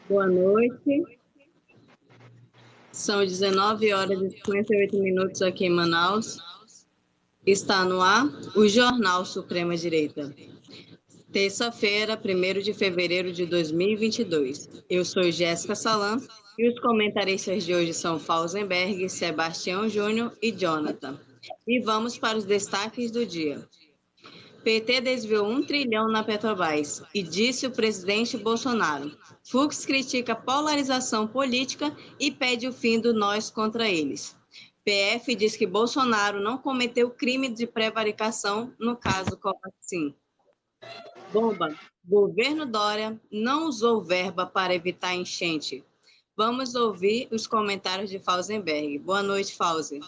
Boa noite. São 19 horas e 58 minutos aqui em Manaus. Está no ar o Jornal Suprema Direita. Terça-feira, 1º de fevereiro de 2022. Eu sou Jéssica Salam e os comentaristas de hoje são Fausenberg, Sebastião Júnior e Jonathan. E vamos para os destaques do dia. PT desviou 1 trilhão na Petrobras e disse o presidente Bolsonaro. Fux critica polarização política e pede o fim do nós contra eles. PF diz que Bolsonaro não cometeu crime de prevaricação no caso Covaxin. Bomba. Governo Dória não usou verba para evitar enchente. Vamos ouvir os comentários de Fausenberg. Boa noite, Fausen.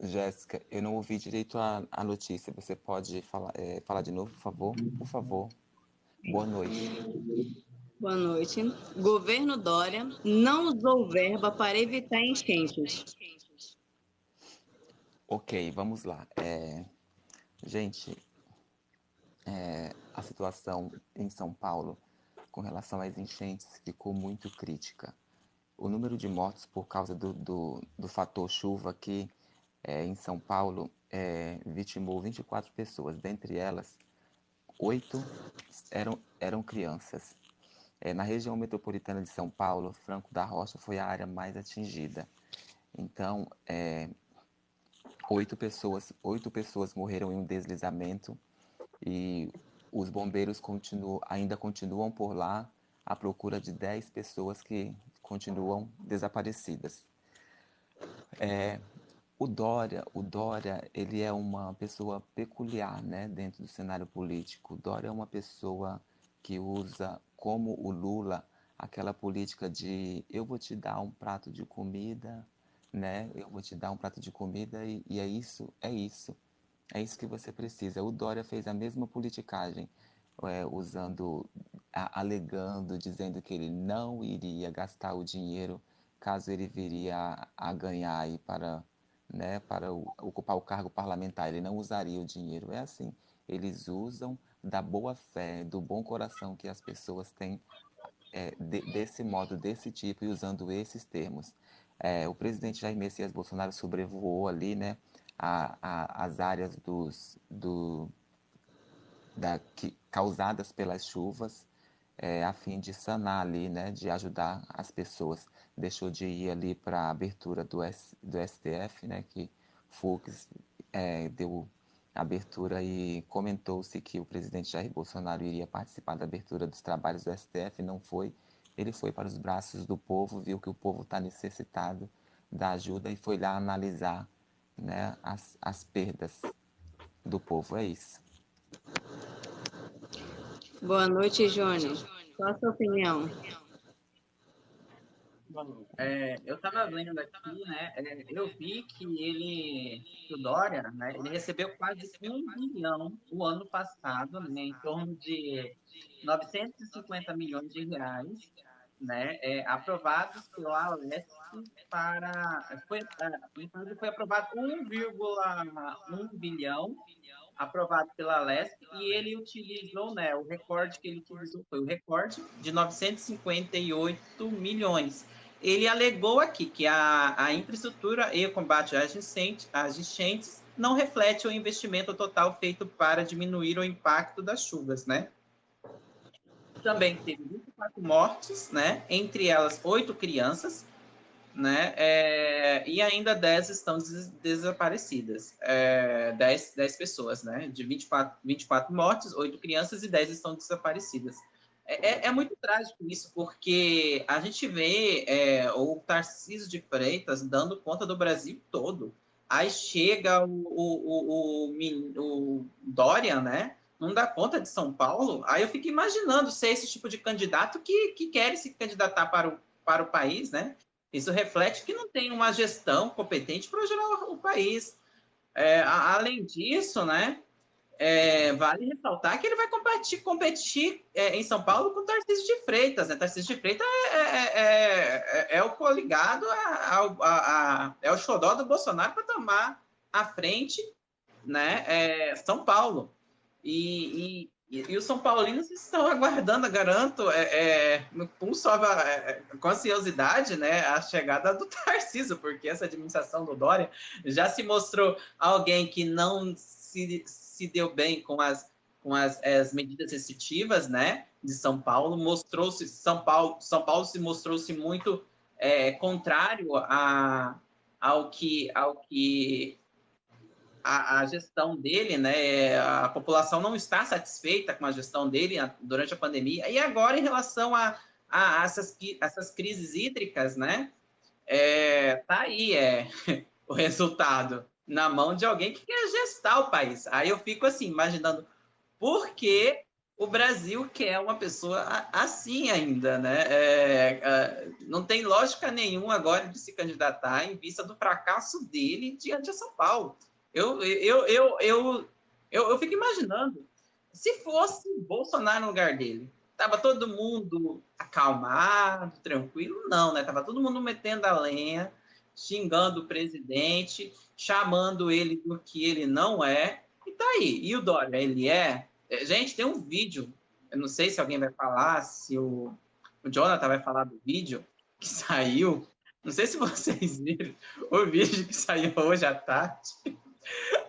Jéssica, eu não ouvi direito a notícia. Você pode falar de novo, por favor? Por favor. Boa noite. Boa noite. Governo Dória não usou verba para evitar enchentes. Ok, vamos lá. Gente, a situação em São Paulo com relação às enchentes ficou muito crítica. O número de mortos por causa do fator chuva aqui em São Paulo vitimou 24 pessoas, dentre elas, 8 eram crianças. Na região metropolitana de São Paulo, Franco da Rocha foi a área mais atingida. Então, 8 pessoas morreram em um deslizamento e os bombeiros ainda continuam por lá à procura de 10 pessoas que continuam desaparecidas. O Dória, ele é uma pessoa peculiar, né, dentro do cenário político. O Dória é uma pessoa que usa, como o Lula, aquela política de eu vou te dar um prato de comida, né? Eu vou te dar um prato de comida e é isso. É isso que você precisa. O Dória fez a mesma politicagem, alegando, dizendo que ele não iria gastar o dinheiro caso ele viria a ganhar aí para ocupar o cargo parlamentar. Ele não usaria o dinheiro. É assim, eles usam da boa fé, do bom coração que as pessoas têm desse modo, desse tipo, e usando esses termos. O presidente Jair Messias Bolsonaro sobrevoou ali, né, as áreas causadas pelas chuvas, a fim de sanar ali, né, de ajudar as pessoas. Deixou de ir ali para a abertura do STF, né, que Fux deu abertura e comentou-se que o presidente Jair Bolsonaro iria participar da abertura dos trabalhos do STF, não foi. Ele foi para os braços do povo, viu que o povo está necessitado da ajuda e foi lá analisar, né, as perdas do povo. É isso. Boa noite, Júnior. Qual a sua opinião? Bom, eu estava vendo aqui, né? Eu vi que o Dória, né? Ele recebeu quase 1 bilhão o ano passado, né? Em torno de 950 milhões de reais, né? Aprovados pela Alesc inclusive foi aprovado 1,1 bilhão aprovado pela Alesc, e ele utilizou, né, o recorde que ele utilizou foi o recorde de 958 milhões. Ele alegou aqui que a infraestrutura e o combate às enchentes não reflete o investimento total feito para diminuir o impacto das chuvas, né? Também teve 24 mortes, né? Entre elas 8 crianças, né? E ainda 10 estão desaparecidas. 10 pessoas, né? De 24 mortes, 8 crianças e 10 estão desaparecidas. É muito trágico isso, porque a gente vê o Tarcísio de Freitas dando conta do Brasil todo. Aí chega o Dória, né? Não dá conta de São Paulo. Aí eu fico imaginando ser esse tipo de candidato que quer se candidatar para o país, né? Isso reflete que não tem uma gestão competente para gerar o país. Além disso, né, vale ressaltar que ele vai competir em São Paulo com o Tarcísio de Freitas. Né? Tarcísio de Freitas é o coligado, é o xodó do Bolsonaro para tomar à frente, né, São Paulo. E E os São Paulinos estão aguardando, garanto, com ansiosidade, né, a chegada do Tarcísio, porque essa administração do Dória já se mostrou alguém que não se deu bem com as medidas restritivas, né, de São Paulo. São Paulo se mostrou-se muito contrário ao que a gestão dele, né? A população não está satisfeita com a gestão dele durante a pandemia. E agora, em relação a essas crises hídricas, né? Tá aí o resultado na mão de alguém que quer gestar o país. Aí eu fico assim, imaginando por que o Brasil quer uma pessoa assim ainda, né? Não tem lógica nenhuma agora de se candidatar em vista do fracasso dele diante de São Paulo. Eu fico imaginando, se fosse Bolsonaro no lugar dele, tava todo mundo acalmado, tranquilo? Não, né? Tava todo mundo metendo a lenha, xingando o presidente, chamando ele do que ele não é, e tá aí. E o Dória, ele é? Gente, tem um vídeo, eu não sei se alguém vai falar, se o Jonathan vai falar do vídeo que saiu, não sei se vocês viram o vídeo que saiu hoje à tarde.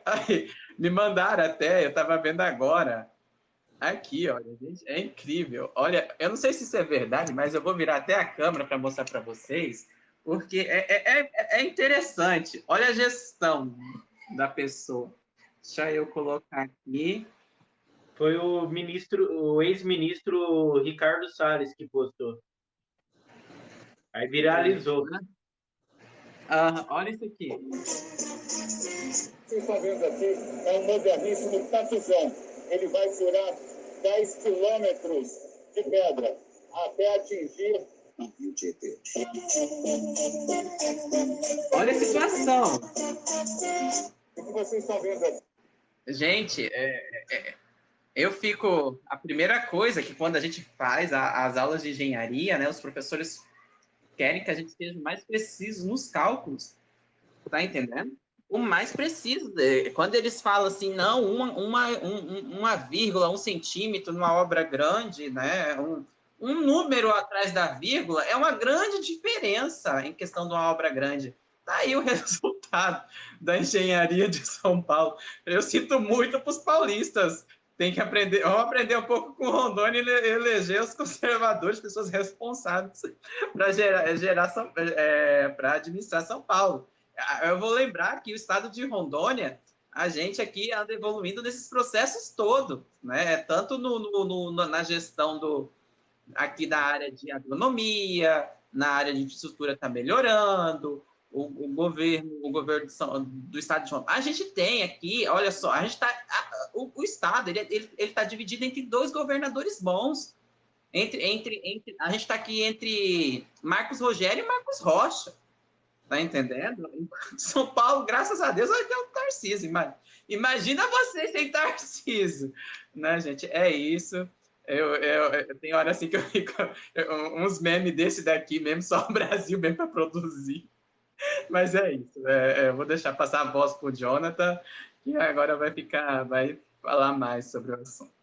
Aí, me mandaram até, eu estava vendo agora. Aqui, olha, gente, é incrível. Olha, eu não sei se isso é verdade, mas eu vou virar até a câmera para mostrar para vocês, porque é interessante. Olha a gestão da pessoa. Deixa eu colocar aqui. Foi o ex-ministro Ricardo Salles que postou. Aí viralizou. Olha isso aqui. Vocês estão vendo aqui, é um moderníssimo Tatuzão. Ele vai furar 10 quilômetros de pedra até atingir o Rio Tietê. Olha a situação. O que vocês estão vendo aqui? Gente, eu fico... A primeira coisa que quando a gente faz as aulas de engenharia, né, os professores querem que a gente seja mais preciso nos cálculos. Tá entendendo? O mais preciso. Quando eles falam assim, não, uma vírgula, 1 centímetro numa obra grande, né, um número atrás da vírgula é uma grande diferença em questão de uma obra grande. Tá aí o resultado da engenharia de São Paulo. Eu sinto muito para os paulistas. Tem que aprender, vamos aprender um pouco com Rondônia e eleger os conservadores, pessoas responsáveis para administrar São Paulo. Eu vou lembrar que o estado de Rondônia, a gente aqui anda evoluindo nesses processos todos, né? Tanto na gestão aqui da área de agronomia, na área de infraestrutura está melhorando, o governo do estado de Rondônia. A gente tem aqui, olha só, a gente está... O estado ele está dividido entre 2 governadores bons. A gente está aqui entre Marcos Rogério e Marcos Rocha. Tá entendendo? São Paulo, graças a Deus, vai ter um Tarcísio. Imagina você sem Tarcísio. Né, gente? É isso. Eu tenho hora assim que eu fico... uns memes desse daqui mesmo, só o Brasil mesmo para produzir. Mas é isso. Eu vou deixar passar a voz para o Jonathan, que agora vai falar mais sobre o assunto.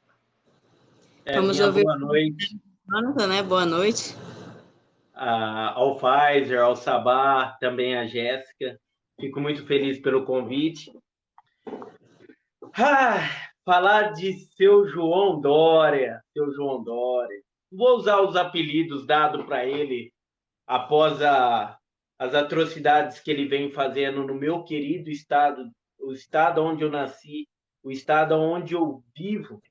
Vamos ouvir. Boa noite. Jonathan, né? Boa noite. Ao Pfizer, ao Sabá, também a Jéssica. Fico muito feliz pelo convite. Falar de seu João Dória. Vou usar os apelidos dados para ele após as atrocidades que ele vem fazendo no meu querido estado, o estado onde eu nasci, o estado onde eu vivo.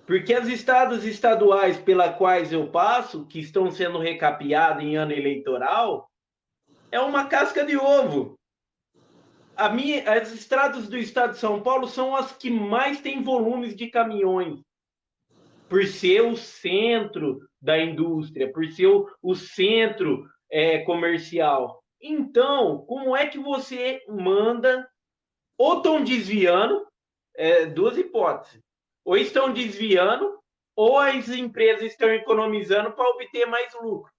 Porque as estradas estaduais pelas quais eu passo, que estão sendo recapeadas em ano eleitoral, é uma casca de ovo. As estradas do estado de São Paulo são as que mais têm volumes de caminhões, por ser o centro da indústria, por ser o centro comercial. Então, como é que você manda... Ou estão desviando, 2 hipóteses. Ou estão desviando, ou as empresas estão economizando para obter mais lucro.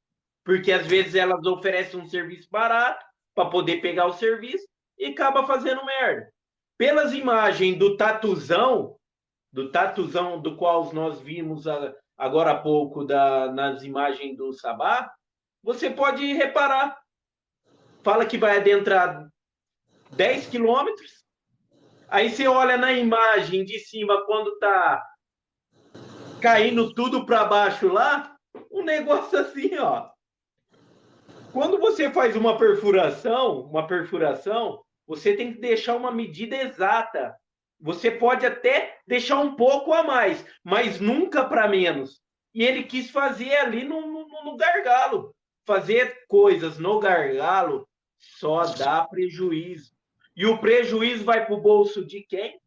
Porque, às vezes, elas oferecem um serviço barato para poder pegar o serviço e acaba fazendo merda. Pelas imagens do Tatuzão, do tatuzão do qual nós vimos agora há pouco nas imagens do Sabá, você pode reparar. Fala que vai adentrar 10 quilômetros. Aí você olha na imagem de cima, quando está caindo tudo para baixo lá, um negócio assim, ó. Quando você faz uma perfuração, você tem que deixar uma medida exata. Você pode até deixar um pouco a mais, mas nunca para menos. E ele quis fazer ali no gargalo. Fazer coisas no gargalo só dá prejuízo. E o prejuízo vai para o bolso de quem?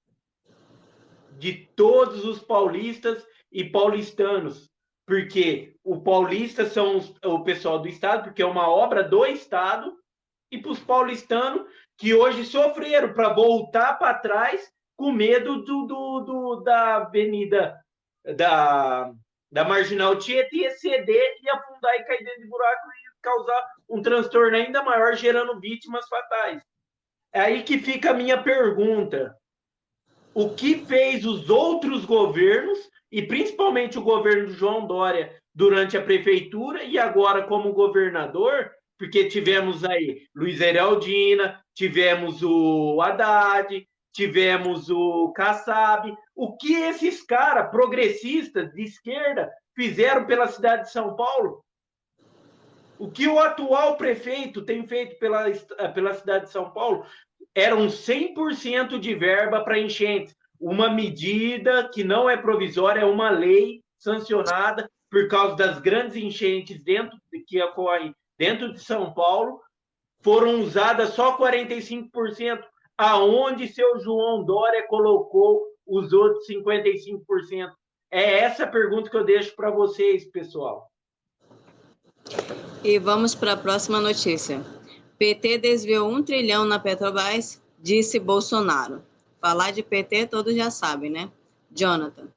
De todos os paulistas e paulistanos. Porque o paulista são o pessoal do Estado, porque é uma obra do Estado, e para os paulistanos que hoje sofreram para voltar para trás com medo da avenida da Marginal Tietê ceder e afundar e cair dentro de buraco e causar um transtorno ainda maior, gerando vítimas fatais. É aí que fica a minha pergunta. O que fez os outros governos, e principalmente o governo do João Dória, durante a prefeitura e agora como governador, porque tivemos aí Luiz Eraldina, tivemos o Haddad, tivemos o Kassab. O que esses caras progressistas de esquerda fizeram pela cidade de São Paulo? O que o atual prefeito tem feito pela cidade de São Paulo? Eram 100% de verba para enchentes. Uma medida que não é provisória, é uma lei sancionada por causa das grandes enchentes que ocorrem dentro de São Paulo. Foram usadas só 45%. Aonde seu João Dória colocou os outros 55%? É essa a pergunta que eu deixo para vocês, pessoal. E vamos para a próxima notícia. PT desviou 1 trilhão na Petrobras, disse Bolsonaro. Falar de PT todos já sabem, né? Jonathan.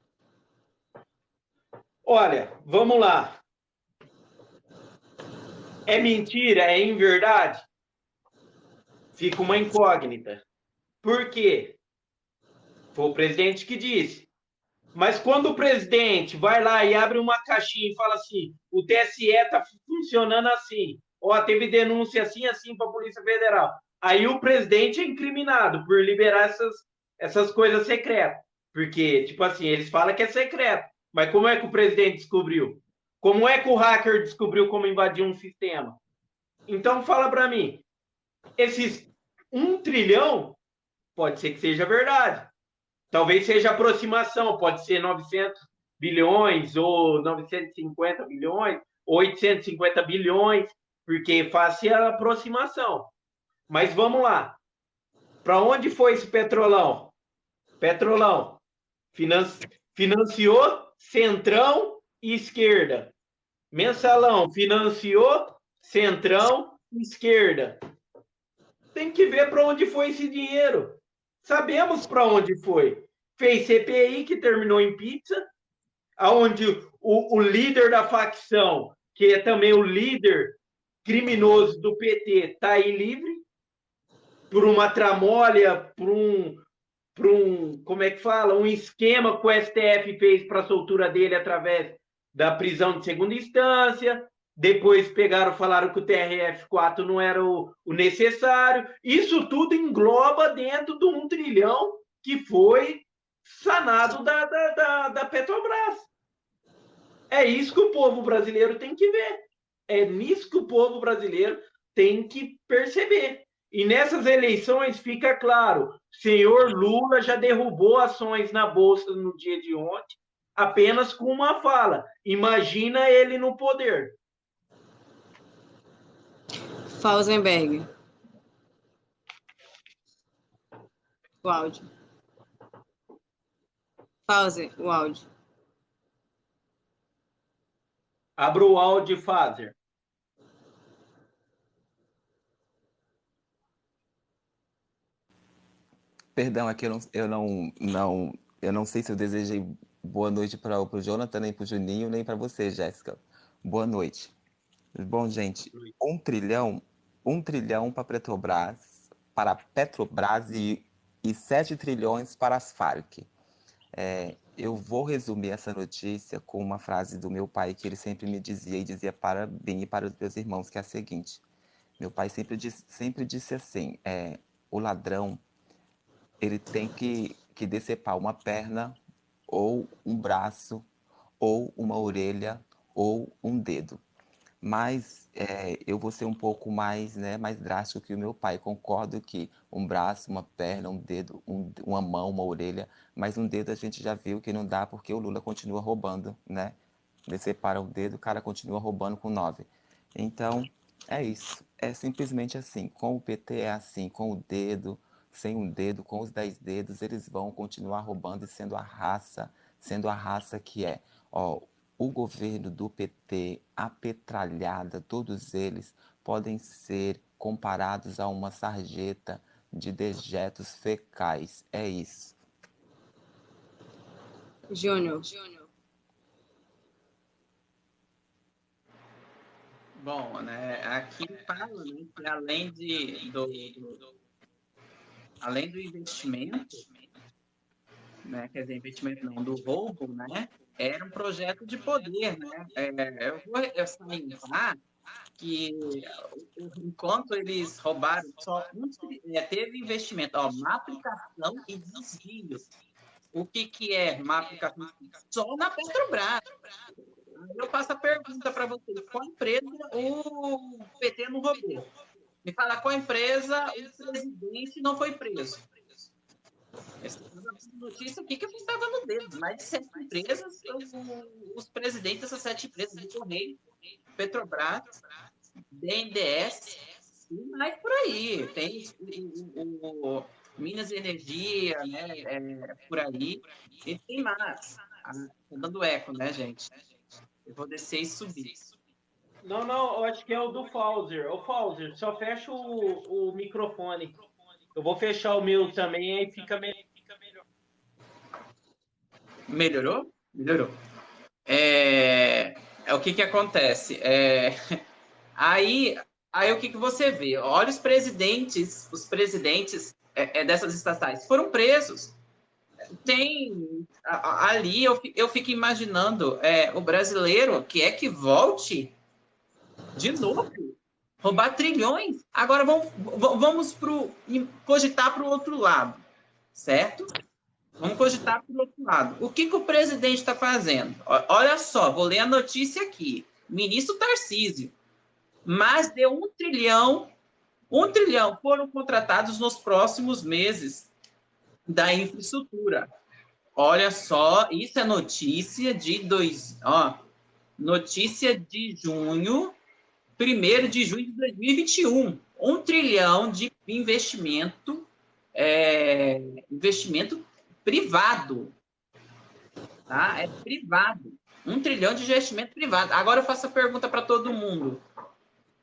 Olha, vamos lá. É mentira? É inverdade? Fica uma incógnita. Por quê? Foi o presidente que disse. Mas quando o presidente vai lá e abre uma caixinha e fala assim, o TSE está funcionando assim, ó, teve denúncia assim para a Polícia Federal, aí o presidente é incriminado por liberar essas coisas secretas. Porque, tipo assim, eles falam que é secreto, mas como é que o presidente descobriu? Como é que o hacker descobriu como invadir um sistema? Então fala para mim, esses 1 trilhão pode ser que seja verdade. Talvez seja aproximação, pode ser 900 bilhões, ou 950 bilhões, ou 850 bilhões, porque faz a aproximação. Mas vamos lá. Para onde foi esse Petrolão? Petrolão. Financiou Centrão e esquerda. Mensalão financiou Centrão e esquerda. Tem que ver para onde foi esse dinheiro. Sabemos para onde foi. Fez CPI, que terminou em pizza, onde o líder da facção, que é também o líder criminoso do PT, está aí livre, por uma tramólia, por um, como é que fala? Um esquema que o STF fez para a soltura dele através da prisão de segunda instância. Depois pegaram, falaram que o TRF4 não era o necessário. Isso tudo engloba dentro de 1 trilhão que foi sanado da Petrobras. É isso que o povo brasileiro tem que ver. É nisso que o povo brasileiro tem que perceber. E nessas eleições fica claro, senhor Lula já derrubou ações na Bolsa no dia de ontem, apenas com uma fala. Imagina ele no poder. Fausenberg. O áudio. Pause o áudio. Abra o áudio e fazer. Perdão, é que eu não sei se eu desejei boa noite para o Jonathan, nem para o Juninho, nem para você, Jéssica. Boa noite. Bom, gente, 1 trilhão para Petrobras e 7 trilhões para as Farc. Eu vou resumir essa notícia com uma frase do meu pai que ele sempre me dizia e dizia para mim e para os meus irmãos, que é a seguinte. Meu pai sempre disse assim, o ladrão, ele tem que decepar uma perna, ou um braço, ou uma orelha, ou um dedo. Mas eu vou ser um pouco mais, né, mais drástico que o meu pai. Concordo que um braço, uma perna, um dedo, uma mão, uma orelha, mas um dedo a gente já viu que não dá porque o Lula continua roubando, né? Separa o dedo, o cara continua roubando com 9. Então, é isso. É simplesmente assim. Com o PT é assim, com o dedo, sem um dedo, com os 10 dedos, eles vão continuar roubando e sendo a raça que é. Ó, o governo do PT, a petralhada, todos eles podem ser comparados a uma sarjeta de dejetos fecais. É isso. Júnior. Bom, né, aqui fala, né, que além do investimento, né, quer dizer, investimento não, do roubo, né, era um projeto de poder, né. Eu vou salientar que enquanto eles roubaram, teve investimento, ó, má aplicação e desvio. O que é má aplicação? Só na Petrobras. Eu faço a pergunta para vocês: qual empresa o PT não roubou? Me fala qual empresa o presidente não foi preso. Essa notícia aqui que eu estava no dedo. Mais de 7 empresas, os presidentes dessas 7 empresas, do Correio, Petrobras, BNDES, e mais por aí. Tem o Minas e Energia, né? Por aí. E tem mais. Tá dando eco, né, gente? Eu vou descer e subir. Não, eu acho que é o do Fauser. Ô, Fauser, só fecha o microfone. Eu vou fechar o meu também, aí fica melhor. Melhorou? Melhorou. O que acontece? Aí o que você vê? Olha os presidentes dessas estatais foram presos. Tem ali, eu fico imaginando o brasileiro que volte de novo, roubar trilhões. Agora vamos cogitar para o outro lado, certo? Vamos cogitar para o outro lado. O que o presidente está fazendo? Olha só, vou ler a notícia aqui. Ministro Tarcísio, mais de 1 trilhão foram contratados nos próximos meses da infraestrutura. Olha só, isso é notícia notícia de junho, 1º de junho de 2021. 1 trilhão de investimento privado. Tá? É privado. 1 trilhão de investimento privado. Agora eu faço a pergunta para todo mundo.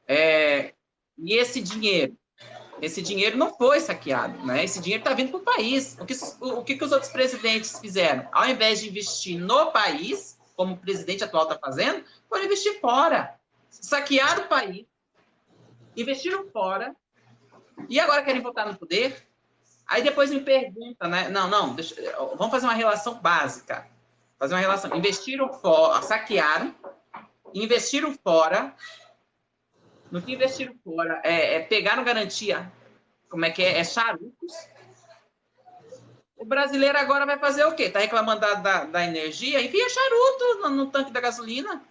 E esse dinheiro? Esse dinheiro não foi saqueado, né? Esse dinheiro está vindo para o país. O que os outros presidentes fizeram? Ao invés de investir no país, como o presidente atual está fazendo, foram investir fora. Saquearam o país, investiram fora, e agora querem voltar no poder? Aí depois me pergunta, né? Vamos fazer uma relação básica. Fazer uma relação. Investiram fora, saquearam, investiram fora. No que investiram fora, pegaram garantia, como é que é? Charutos. O brasileiro agora vai fazer o quê? Está reclamando da energia? Enfia charuto no tanque da gasolina.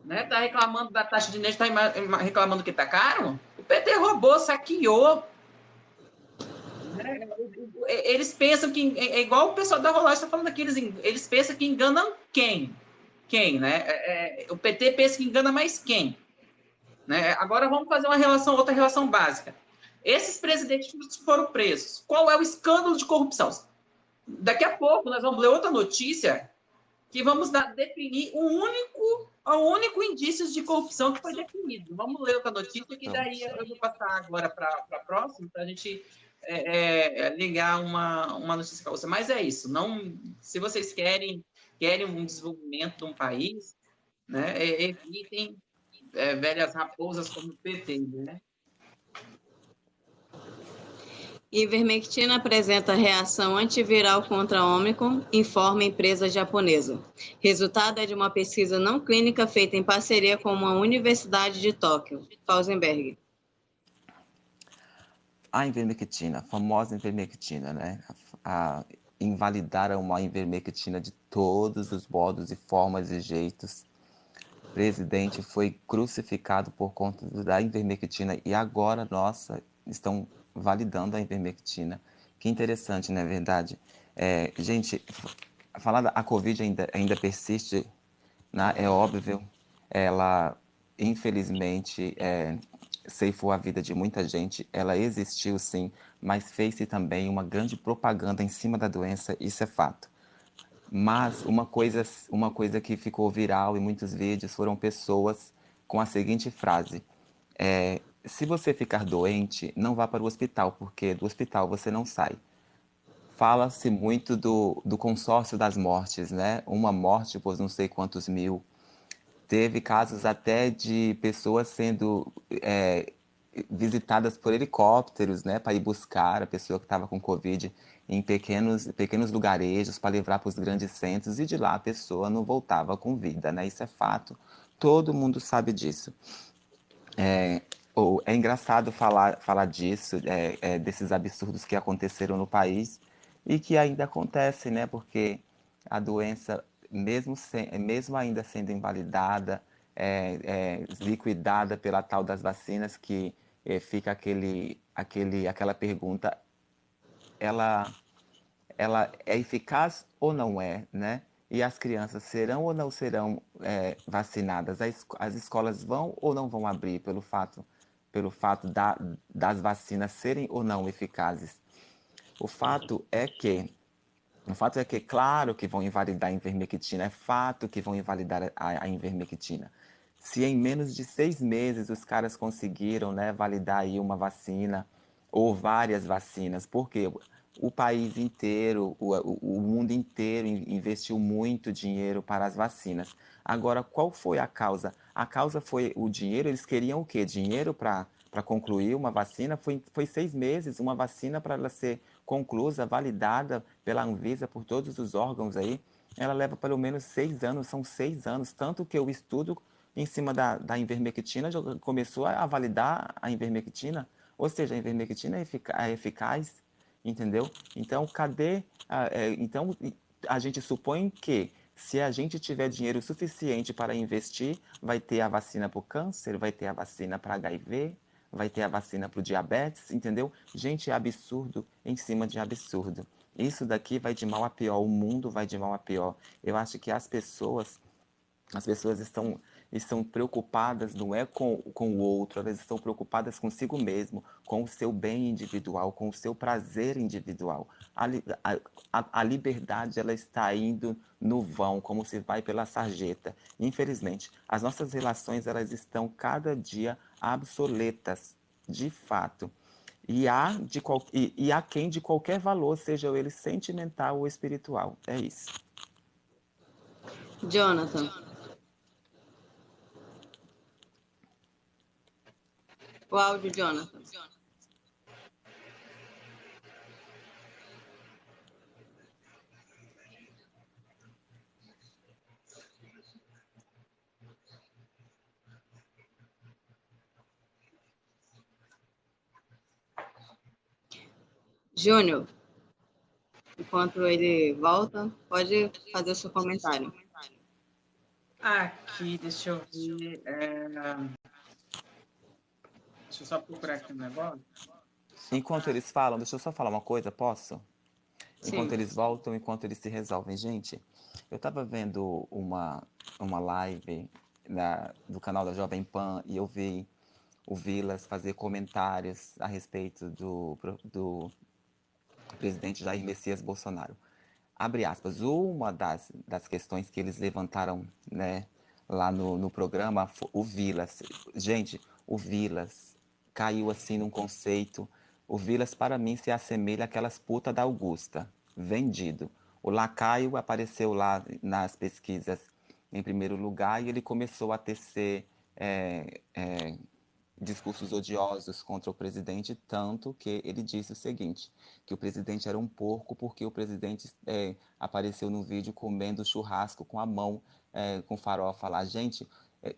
Né? Tá reclamando da taxa de energia, está reclamando que está caro? O PT roubou, saqueou. Eles pensam que, é igual o pessoal da rolagem está falando aqui, eles pensam que enganam quem? Quem, né? O PT pensa que engana mais quem? Né? Agora vamos fazer outra relação básica. Esses presidentes foram presos. Qual é o escândalo de corrupção? Daqui a pouco nós vamos ler outra notícia que vamos definir o único indício de corrupção que foi definido. Vamos ler outra notícia que daí eu vou passar agora para a próxima, para a gente ligar uma notícia com você. Mas é isso. Se vocês querem um desenvolvimento de um país, né, evitem velhas raposas como o PT, né? Ivermectina apresenta reação antiviral contra Ômicron, informa empresa japonesa. Resultado é de uma pesquisa não clínica feita em parceria com uma universidade de Tóquio. Pausenberg. A ivermectina, a famosa ivermectina, né? Invalidaram uma ivermectina de todos os modos e formas e jeitos. O presidente foi crucificado por conta da ivermectina e agora, nossa, estão validando a ivermectina. Que interessante, não é verdade? Gente, a Covid ainda persiste, né? É óbvio, ela infelizmente ceifou a vida de muita gente, ela existiu sim, mas fez-se também uma grande propaganda em cima da doença, isso é fato. Mas uma coisa que ficou viral em muitos vídeos foram pessoas com a seguinte frase: se você ficar doente, não vá para o hospital, porque do hospital você não sai. Fala-se muito do consórcio das mortes, né? Uma morte por não sei quantos mil. Teve casos até de pessoas sendo visitadas por helicópteros, né, para ir buscar a pessoa que estava com Covid em pequenos lugarejos para levar para os grandes centros e de lá a pessoa não voltava com vida, né? Isso é fato. Todo mundo sabe disso. É engraçado falar disso, desses absurdos que aconteceram no país e que ainda acontecem, né? Porque a doença, mesmo ainda sendo invalidada, liquidada pela tal das vacinas, que fica aquela pergunta, ela, ela é eficaz ou não é, né? E as crianças serão ou não serão vacinadas? As escolas vão ou não vão abrir pelo fato das vacinas serem ou não eficazes? O fato é que, claro que vão invalidar a ivermectina, é fato que vão invalidar a ivermectina. Se em menos de 6 meses os caras conseguiram, né, validar aí uma vacina ou várias vacinas, porque o país inteiro, o mundo inteiro investiu muito dinheiro para as vacinas. Agora, qual foi a causa? A causa foi o dinheiro, eles queriam o quê? Dinheiro para concluir uma vacina? Foi 6 meses, uma vacina para ela ser conclusa, validada pela Anvisa, por todos os órgãos aí, ela leva pelo menos 6 anos, são 6 anos, tanto que o estudo em cima da ivermectina já começou a validar a ivermectina, ou seja, a ivermectina é eficaz, entendeu? Então, então, a gente supõe que se a gente tiver dinheiro suficiente para investir, vai ter a vacina para o câncer, vai ter a vacina para HIV, vai ter a vacina para o diabetes, entendeu? Gente, é absurdo em cima de absurdo. Isso daqui vai de mal a pior, o mundo vai de mal a pior. Eu acho que as pessoas estão preocupadas, não é com o outro, elas estão preocupadas consigo mesmo, com o seu bem individual, com o seu prazer individual. A liberdade, ela está indo no vão, como se vai pela sarjeta. Infelizmente, as nossas relações, elas estão cada dia obsoletas, de fato. E há quem de qualquer valor, seja ele sentimental ou espiritual. É isso. Jonathan. O áudio, Jonathan. Júnior, enquanto ele volta, pode fazer o seu comentário. Aqui, deixa eu ver. Deixa eu só procurar aqui um negócio. Enquanto eles falam, deixa eu só falar uma coisa, posso? Enquanto Sim. eles voltam, enquanto eles se resolvem. Gente, eu estava vendo uma live do canal da Jovem Pan e eu vi o Vilas fazer comentários a respeito do presidente Jair Messias Bolsonaro. Abre aspas, uma das questões que eles levantaram, né, lá no programa, o Vilas. Gente, o Vilas caiu assim num conceito. O Vilas, para mim, se assemelha àquelas putas da Augusta, vendido. O lacaio apareceu lá nas pesquisas em primeiro lugar e ele começou a tecer discursos odiosos contra o presidente, tanto que ele disse o seguinte, que o presidente era um porco porque o presidente apareceu no vídeo comendo churrasco com a mão, com farofa lá. Gente,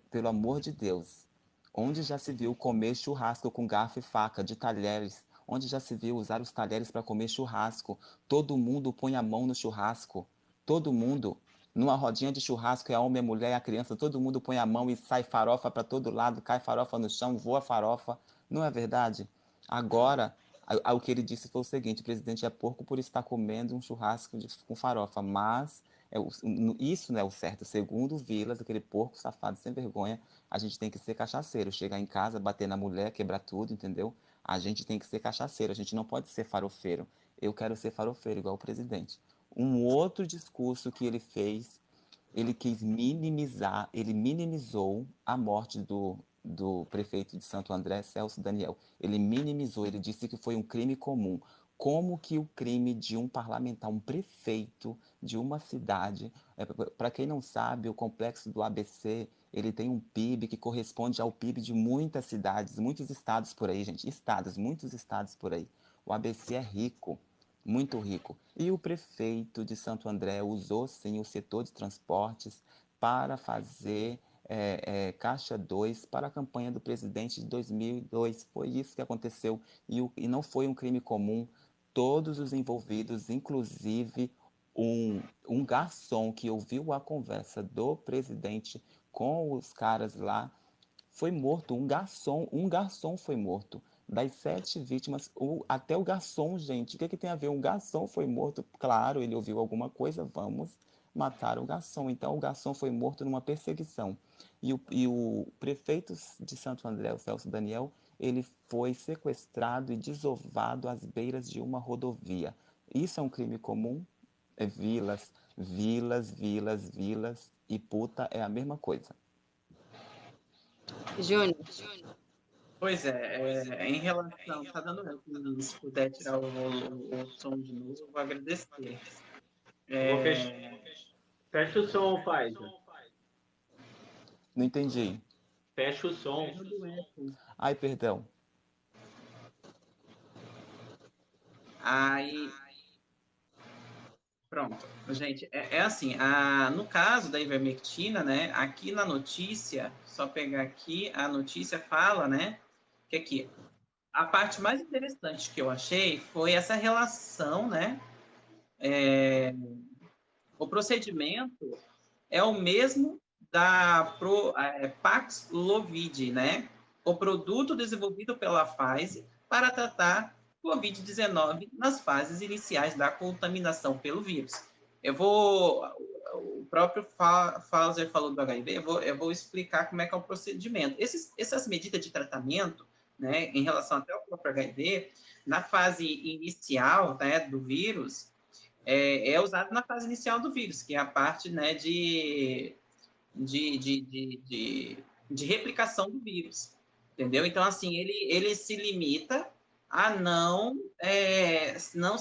pelo amor de Deus, onde já se viu comer churrasco com garfo e faca, de talheres? Onde já se viu usar os talheres para comer churrasco? Todo mundo põe a mão no churrasco. Todo mundo. Numa rodinha de churrasco, é homem, é mulher, é a criança, todo mundo põe a mão e sai farofa para todo lado, cai farofa no chão, voa farofa. Não é verdade? Agora, o que ele disse foi o seguinte: o presidente é porco por estar comendo um churrasco com farofa, mas isso não é o certo. Segundo o Vilas, aquele porco safado sem vergonha, a gente tem que ser cachaceiro, chegar em casa, bater na mulher, quebrar tudo, entendeu? A gente tem que ser cachaceiro, a gente não pode ser farofeiro. Eu quero ser farofeiro, igual o presidente. Um outro discurso que ele fez, ele quis minimizar, ele minimizou a morte do prefeito de Santo André, Celso Daniel. Ele minimizou, ele disse que foi um crime comum. Como que o crime de um parlamentar, um prefeito de uma cidade, para quem não sabe, o complexo do ABC, ele tem um PIB que corresponde ao PIB de muitas cidades, muitos estados por aí, gente, muitos estados por aí. O ABC é rico, muito rico. E o prefeito de Santo André usou, sim, o setor de transportes para fazer caixa 2 para a campanha do presidente de 2002. Foi isso que aconteceu. E não foi um crime comum. Todos os envolvidos, inclusive um garçom que ouviu a conversa do presidente com os caras lá, foi morto. Um garçom foi morto. Das 7 vítimas, até o garçom, gente, o que tem a ver? Um garçom foi morto, claro, ele ouviu alguma coisa, vamos matar o garçom. Então, o garçom foi morto numa perseguição. E o prefeito de Santo André, o Celso Daniel, ele foi sequestrado e desovado às beiras de uma rodovia. Isso é um crime comum? É vilas, vilas, vilas, vilas, e puta é a mesma coisa. Júnior, Pois em relação, tá dando eco, se puder tirar o som de novo, eu vou agradecer. Eu vou fecha o som, Pfizer. Não entendi. Fecha o som. Ai, perdão. Aí, pronto. Gente, assim, no caso da ivermectina, né, aqui na notícia, só pegar aqui, a notícia fala, né, que aqui, a parte mais interessante que eu achei foi essa relação, né, o procedimento é o mesmo da Paxlovid, né, o produto desenvolvido pela Pfizer para tratar Covid-19 nas fases iniciais da contaminação pelo vírus. O próprio Pfizer falou do HIV, eu vou explicar como é que é o procedimento. Essas medidas de tratamento, né, em relação até ao próprio HIV, na fase inicial, né, do vírus, é usado na fase inicial do vírus, que é a parte, né, de replicação do vírus, entendeu? Então, assim, ele se limita a não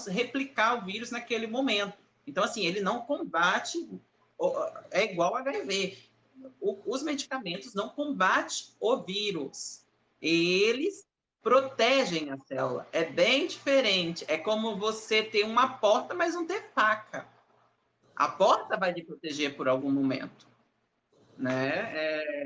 replicar o vírus naquele momento. Então, assim, ele não combate, é igual ao HIV. Os medicamentos não combatem o vírus. Eles protegem a célula. É bem diferente. É como você ter uma porta, mas não ter faca. A porta vai te proteger por algum momento. Né?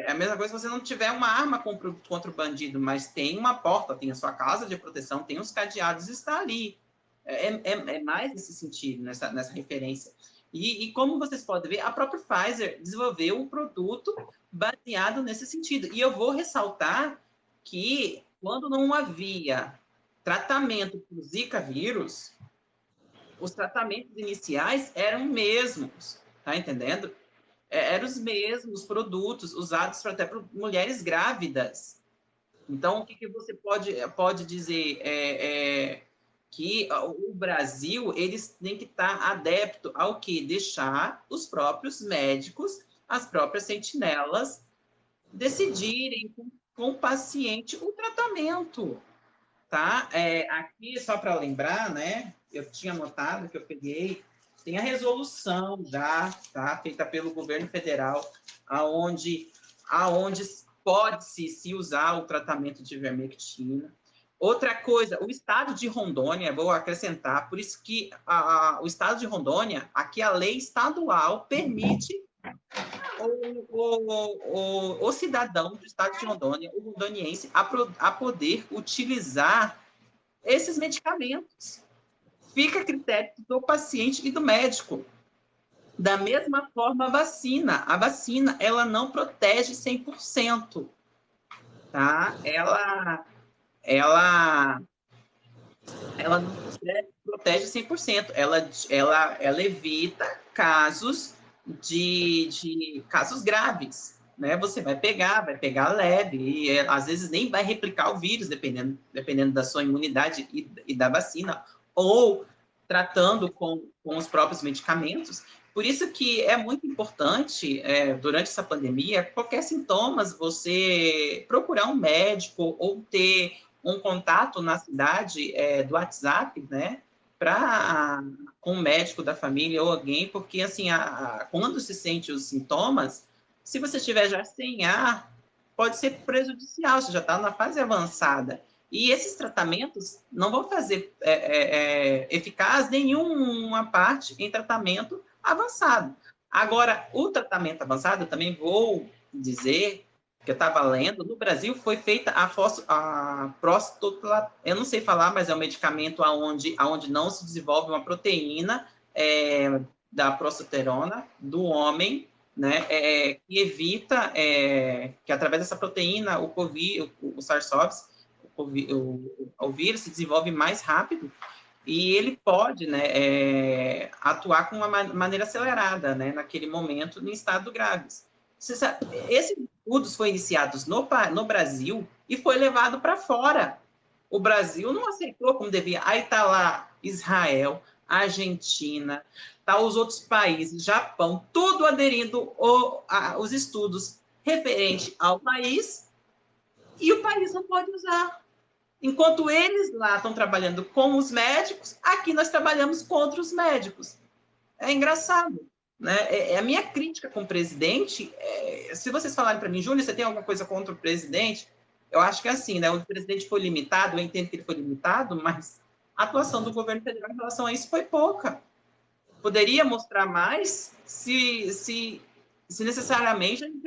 É a mesma coisa se você não tiver uma arma contra o bandido, mas tem uma porta, tem a sua casa de proteção, tem os cadeados, está ali. É mais nesse sentido, nessa referência. E como vocês podem ver, a própria Pfizer desenvolveu um produto baseado nesse sentido. E eu vou ressaltar que quando não havia tratamento para o Zika vírus, os tratamentos iniciais eram mesmos, tá entendendo? Eram os mesmos produtos usados até por mulheres grávidas. Então, o que você pode dizer? Que o Brasil, eles têm que estar adepto ao quê? Deixar os próprios médicos, as próprias sentinelas, decidirem com o paciente o tratamento, tá? Aqui, só para lembrar, né? Eu tinha notado que eu peguei, tem a resolução já, tá? Feita pelo governo federal, aonde pode se usar o tratamento de ivermectina. Outra coisa, o estado de Rondônia, vou acrescentar, por isso que o estado de Rondônia, aqui a lei estadual permite o cidadão do estado de Rondônia, o rondoniense, a poder utilizar esses medicamentos. Fica a critério do paciente e do médico. Da mesma forma, a vacina. A vacina, ela não protege 100%, tá? Ela não protege 100%. Ela evita casos de casos graves, né? Você vai pegar leve, e às vezes nem vai replicar o vírus, dependendo da sua imunidade e da vacina, ou tratando com os próprios medicamentos. Por isso que é muito importante, durante essa pandemia, qualquer sintomas, você procurar um médico ou ter um contato na cidade do WhatsApp, né, com um médico da família ou alguém, porque assim, quando se sente os sintomas, se você estiver já sem ar, pode ser prejudicial, você já está na fase avançada. E esses tratamentos não vão fazer eficaz nenhuma parte em tratamento avançado. Agora, o tratamento avançado, eu também vou dizer que eu estava lendo, no Brasil foi feita a prostotla, eu não sei falar, mas é um medicamento onde não se desenvolve uma proteína da prostosterona do homem, né, que evita que através dessa proteína o SARS-CoV, o vírus se desenvolve mais rápido e ele pode, né, atuar com uma maneira acelerada, né, naquele momento, em estado graves. Esses estudos foram iniciados no Brasil e foi levado para fora. O Brasil não aceitou como devia. Aí está lá Israel, Argentina, tá os outros países, Japão, tudo aderindo aos estudos referentes ao país, e o país não pode usar. Enquanto eles lá estão trabalhando com os médicos, aqui nós trabalhamos contra os médicos. É engraçado, né? A minha crítica com o presidente, se vocês falarem para mim, Júlio, você tem alguma coisa contra o presidente? Eu acho que é assim, né? O presidente foi limitado, eu entendo que ele foi limitado, mas a atuação do governo federal em relação a isso foi pouca. Poderia mostrar mais se necessariamente a gente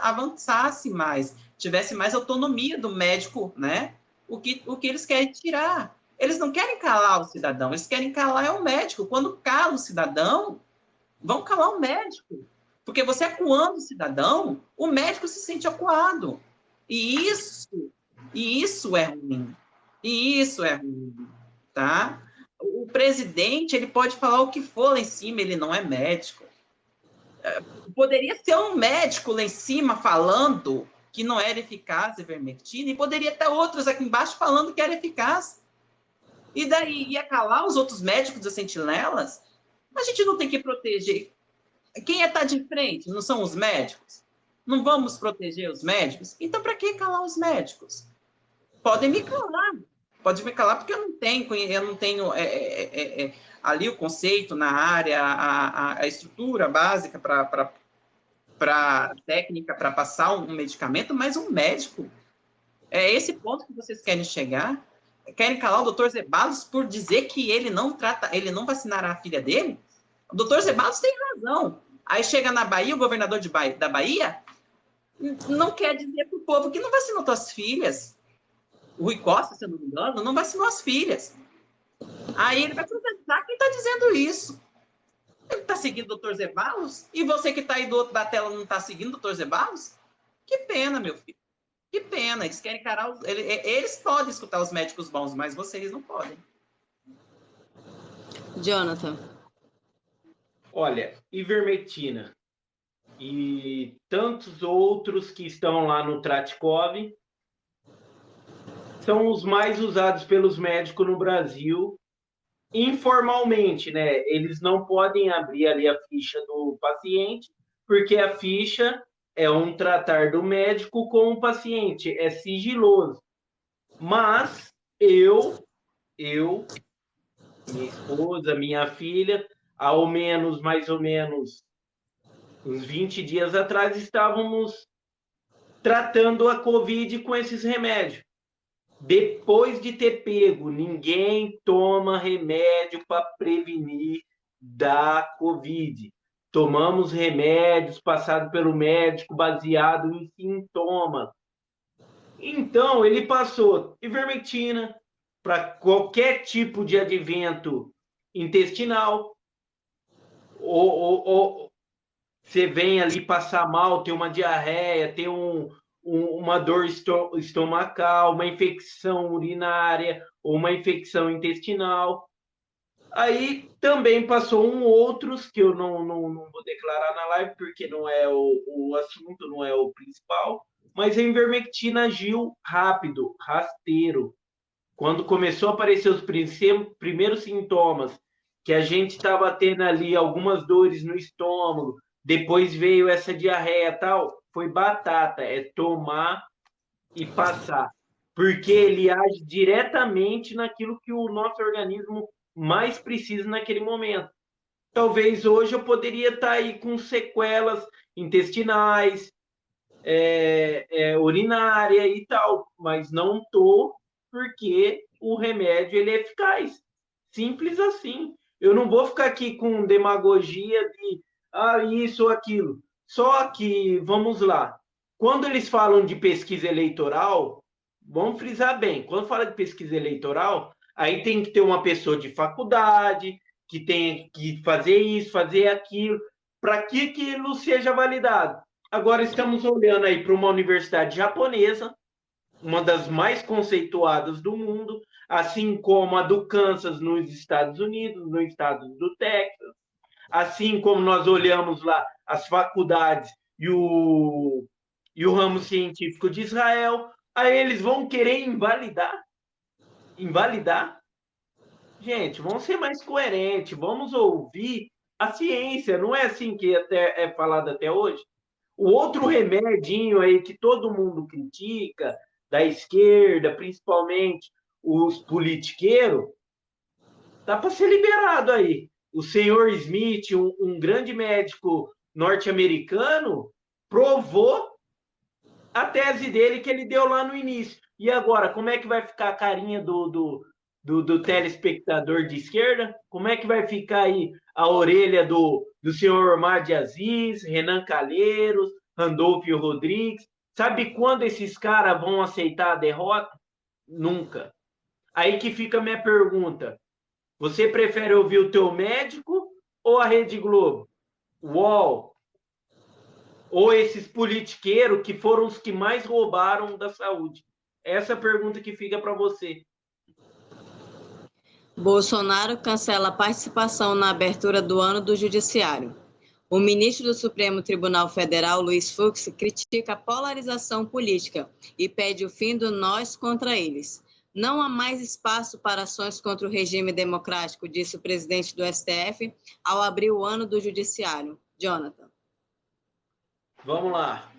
avançasse mais, tivesse mais autonomia do médico, né? O que eles querem tirar. Eles não querem calar o cidadão, eles querem calar o médico. Quando cala o cidadão, vão calar o médico. Porque você acuando o cidadão, o médico se sente acuado. E isso é ruim. E isso é ruim, tá? O presidente, ele pode falar o que for lá em cima, ele não é médico. Poderia ser um médico lá em cima falando que não era eficaz a ivermectina, e poderia ter outros aqui embaixo falando que era eficaz. E daí ia calar os outros médicos das sentinelas? A gente não tem que proteger. Quem está de frente? Não são os médicos? Não vamos proteger os médicos? Então, para que calar os médicos? Podem me calar. Pode me calar porque eu não tenho ali o conceito na área, a estrutura básica para técnica para passar um medicamento, mas um médico. É esse ponto que vocês querem chegar? Querem calar o doutor Zeballos por dizer que ele não vacinará a filha dele? O doutor Zeballos tem razão. Aí chega na Bahia, o governador da Bahia não quer dizer para o povo que não vacinou suas filhas. O Rui Costa, se eu não me engano, não vacinou as filhas. Aí ele vai protestar quem está dizendo isso. Ele está seguindo o doutor Zeballos? E você que está aí do outro da tela não está seguindo o doutor Zeballos? Que pena, meu filho. Que pena. Eles querem encarar... Eles podem escutar os médicos bons, mas vocês não podem. Jonathan. Olha, ivermectina e tantos outros que estão lá no Tratkov são os mais usados pelos médicos no Brasil informalmente, né? Eles não podem abrir ali a ficha do paciente, porque a ficha é um tratar do médico com o paciente, é sigiloso. Mas eu, minha esposa, minha filha, mais ou menos, uns 20 dias atrás, estávamos tratando a Covid com esses remédios. Depois de ter pego, ninguém toma remédio para prevenir da Covid. Tomamos remédios passados pelo médico baseado em sintomas. Então, ele passou ivermectina para qualquer tipo de advento intestinal, ou você vem ali passar mal, ter uma diarreia, ter uma dor estomacal, uma infecção urinária ou uma infecção intestinal. Aí também passou outros que eu não vou declarar na live, porque não é o assunto, não é o principal, mas a ivermectina agiu rápido, rasteiro. Quando começou a aparecer os primeiros sintomas, que a gente estava tendo ali algumas dores no estômago, depois veio essa diarreia e tal, foi batata, é tomar e passar. Porque ele age diretamente naquilo que o nosso organismo mais precisa naquele momento. Talvez hoje eu poderia estar aí com sequelas intestinais, urinária e tal, mas não estou porque o remédio ele é eficaz. Simples assim. Eu não vou ficar aqui com demagogia de isso ou aquilo. Só que, vamos lá, quando eles falam de pesquisa eleitoral, vamos frisar bem, quando fala de pesquisa eleitoral, aí tem que ter uma pessoa de faculdade, que tem que fazer isso, fazer aquilo, para que aquilo seja validado. Agora estamos olhando aí para uma universidade japonesa, uma das mais conceituadas do mundo, assim como a do Kansas nos Estados Unidos, no estado do Texas, assim como nós olhamos lá as faculdades e o ramo científico de Israel, aí eles vão querer invalidar? Invalidar? Gente, vamos ser mais coerentes, vamos ouvir a ciência, não é assim que é falado até hoje? O outro remedinho aí que todo mundo critica, da esquerda, principalmente os politiqueiros, tá para ser liberado aí. O senhor Smith, um grande médico norte-americano, provou a tese dele que ele deu lá no início. E agora, como é que vai ficar a carinha do telespectador de esquerda? Como é que vai ficar aí a orelha do senhor Omar de Aziz, Renan Calheiros, Randolfo Rodrigues? Sabe quando esses caras vão aceitar a derrota? Nunca. Aí que fica a minha pergunta. Você prefere ouvir o teu médico ou a Rede Globo? UOL? Ou esses politiqueiros que foram os que mais roubaram da saúde? Essa é a pergunta que fica para você. Bolsonaro cancela a participação na abertura do ano do Judiciário. O ministro do Supremo Tribunal Federal, Luiz Fux, critica a polarização política e pede o fim do nós contra eles. Não há mais espaço para ações contra o regime democrático, disse o presidente do STF ao abrir o ano do Judiciário. Jonathan. Vamos lá.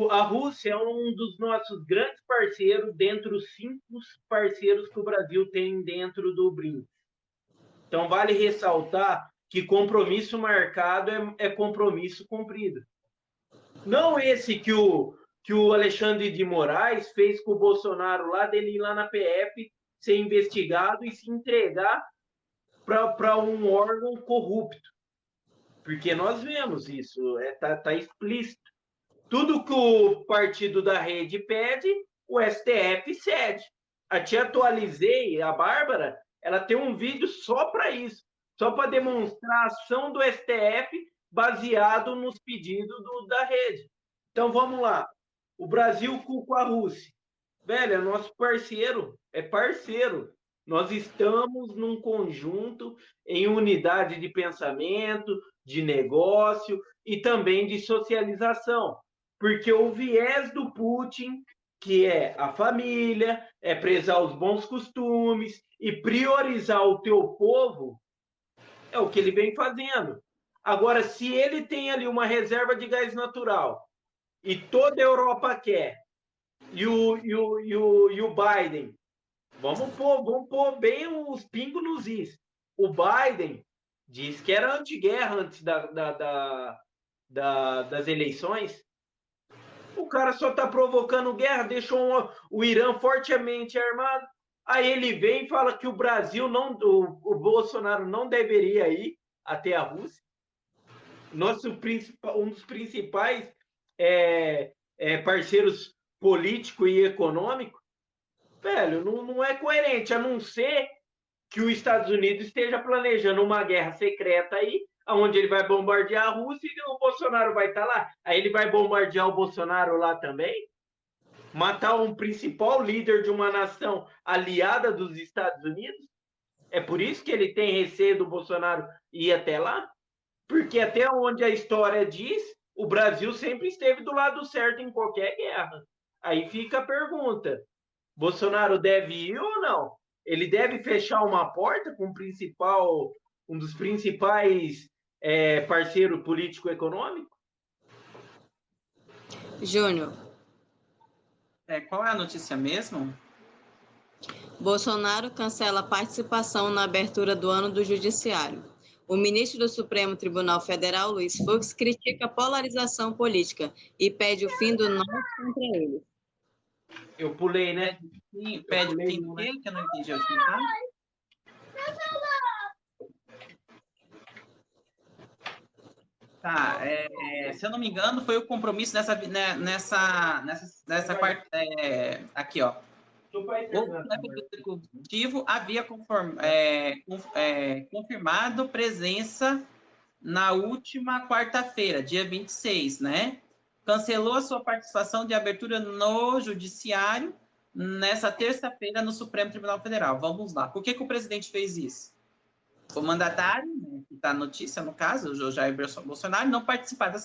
A Rússia é um dos nossos grandes parceiros, dentre os 5 parceiros que o Brasil tem dentro do BRICS. Então, vale ressaltar que compromisso marcado é compromisso cumprido. Não esse que o Alexandre de Moraes fez com o Bolsonaro lá, dele ir lá na PF, ser investigado e se entregar para um órgão corrupto. Porque nós vemos isso, tá explícito. Tudo que o partido da rede pede, o STF cede. A te atualizei, a Bárbara, ela tem um vídeo só para isso, só para demonstrar a ação do STF baseado nos pedidos da rede. Então vamos lá. O Brasil com a Rússia. Velho, é nosso parceiro, é parceiro. Nós estamos num conjunto, em unidade de pensamento, de negócio e também de socialização. Porque o viés do Putin, que é a família, é prezar os bons costumes e priorizar o teu povo, é o que ele vem fazendo. Agora, se ele tem ali uma reserva de gás natural e toda a Europa quer, e o Biden, vamos pôr bem os pingos nos is. O Biden disse que era anti-guerra antes das eleições. O cara só está provocando guerra, deixou o Irã fortemente armado. Aí ele vem e fala que o Brasil não, o Bolsonaro não deveria ir até a Rússia. Um dos principais parceiros político e econômico. Velho, não é coerente, a não ser que os Estados Unidos esteja planejando uma guerra secreta aí, onde ele vai bombardear a Rússia e o Bolsonaro vai estar lá. Aí ele vai bombardear o Bolsonaro lá também? Matar um principal líder de uma nação aliada dos Estados Unidos? É por isso que ele tem receio do Bolsonaro ir até lá? Porque até onde a história diz, o Brasil sempre esteve do lado certo em qualquer guerra. Aí fica a pergunta: Bolsonaro deve ir ou não? Ele deve fechar uma porta com um dos principais parceiros político-econômico? Júnior, Qual é a notícia mesmo? Bolsonaro cancela participação na abertura do ano do Judiciário. O ministro do Supremo Tribunal Federal, Luiz Fux, critica a polarização política e pede o fim do nós contra eles. Eu pulei, né? Pede o fim do quê? Que eu não entendi a última parte. Tá, se eu não me engano, foi o compromisso nessa parte. Aqui, ó. O Executivo havia confirmado presença na última quarta-feira, dia 26, né? Cancelou a sua participação de abertura no Judiciário nessa terça-feira no Supremo Tribunal Federal. Vamos lá. Por que o presidente fez isso? O mandatário, né, que está a notícia, no caso, o Jair Bolsonaro, não participar da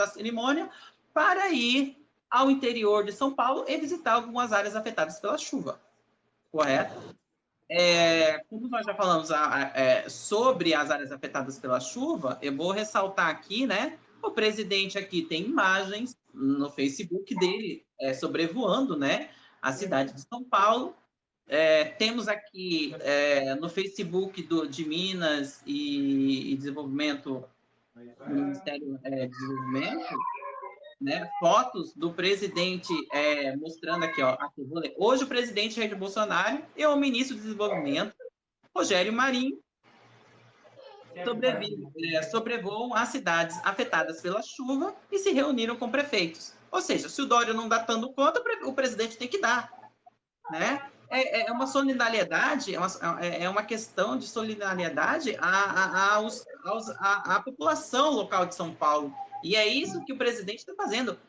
cerimônia para ir ao interior de São Paulo e visitar algumas áreas afetadas pela chuva. Correto? Como nós já falamos sobre as áreas afetadas pela chuva, eu vou ressaltar aqui, né? O presidente aqui tem imagens no Facebook dele sobrevoando, né, a cidade de São Paulo. Temos aqui no Facebook de Minas e Desenvolvimento, do Ministério de Desenvolvimento, né, fotos do presidente mostrando aqui, ó. Aqui, vou ler. Hoje o presidente Jair Bolsonaro e o ministro do Desenvolvimento, Rogério Marinho, sobrevoam as cidades afetadas pela chuva e se reuniram com prefeitos. Ou seja, se o Dória não dá dando conta, o presidente tem que dar, né? É uma solidariedade, é uma questão de solidariedade à população local de São Paulo. E é isso que o presidente está fazendo.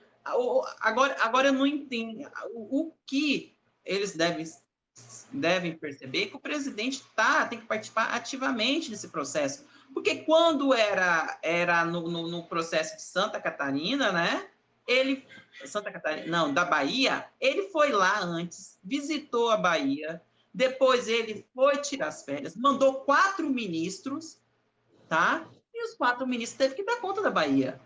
Agora eu não entendo o que eles devem perceber, que o presidente tem que participar ativamente desse processo. Porque quando era no processo de Santa Catarina, né? Da Bahia, ele foi lá antes, visitou a Bahia, depois ele foi tirar as férias, mandou 4 ministros, tá? E os 4 ministros teve que dar conta da Bahia.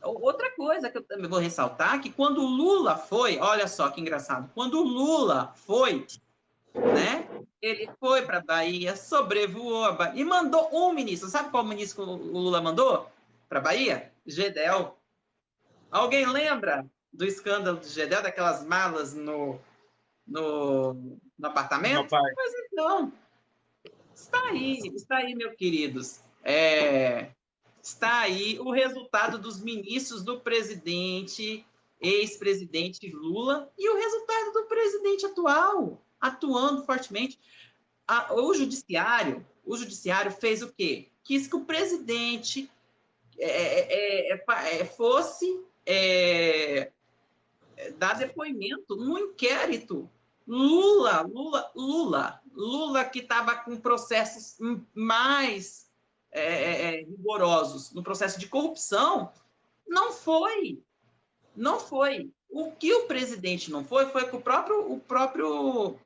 Outra coisa que eu também vou ressaltar, que quando o Lula foi, olha só que engraçado, quando o Lula foi, né? Ele foi para a Bahia, sobrevoou a Bahia e mandou um ministro. Sabe qual ministro o Lula mandou para a Bahia? Gedel. Alguém lembra do escândalo de Gedel, daquelas malas no apartamento? Pois então, está aí, meus queridos. Está aí o resultado dos ministros do presidente, ex-presidente Lula, e o resultado do presidente atual, atuando fortemente. O judiciário fez o quê? Quis que o presidente fosse dar depoimento no inquérito. Lula que estava com processos mais rigorosos no processo de corrupção, não foi. O que o presidente não foi que o próprio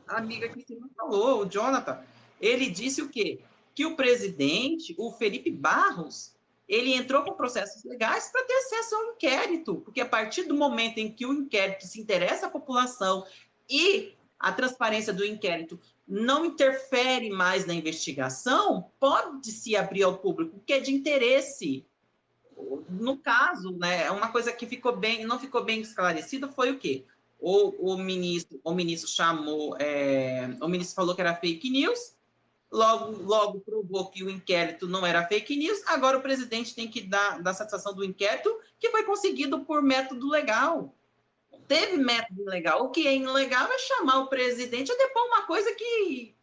amigo aqui que falou, o Jonathan, ele disse o quê? Que o presidente, o Felipe Barros, ele entrou com processos legais para ter acesso ao inquérito, porque a partir do momento em que o inquérito se interessa à população e a transparência do inquérito não interfere mais na investigação, pode-se abrir ao público, que é de interesse. No caso, né, uma coisa que não ficou bem esclarecida foi o quê? O ministro chamou, o ministro falou que era fake news, logo provou que o inquérito não era fake news, agora o presidente tem que dar satisfação do inquérito, que foi conseguido por método legal. Teve método legal. O que é ilegal é chamar o presidente a depor uma coisa que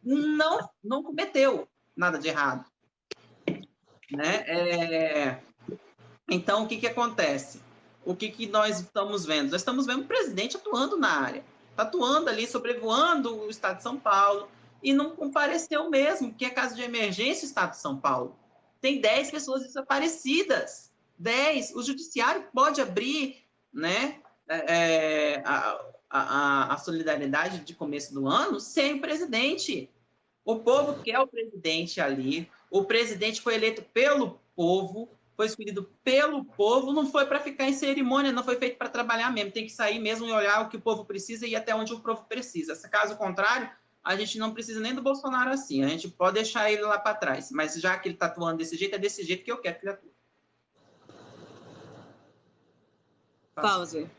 não cometeu nada de errado. Né? Então, o que acontece? O que nós estamos vendo? Nós estamos vendo o presidente atuando na área. Está atuando ali, sobrevoando o estado de São Paulo, e não compareceu mesmo, porque é caso de emergência o estado de São Paulo. Tem 10 pessoas desaparecidas. 10. O judiciário pode abrir, né, a solidariedade de começo do ano sem o presidente. O povo quer o presidente ali. O presidente foi eleito pelo povo, foi escolhido pelo povo, não foi para ficar em cerimônia, não foi feito para trabalhar mesmo. Tem que sair mesmo e olhar o que o povo precisa e ir até onde o povo precisa. Se caso contrário, a gente não precisa nem do Bolsonaro assim. A gente pode deixar ele lá para trás. Mas já que ele está atuando desse jeito, é desse jeito que eu quero que ele atue. Pause.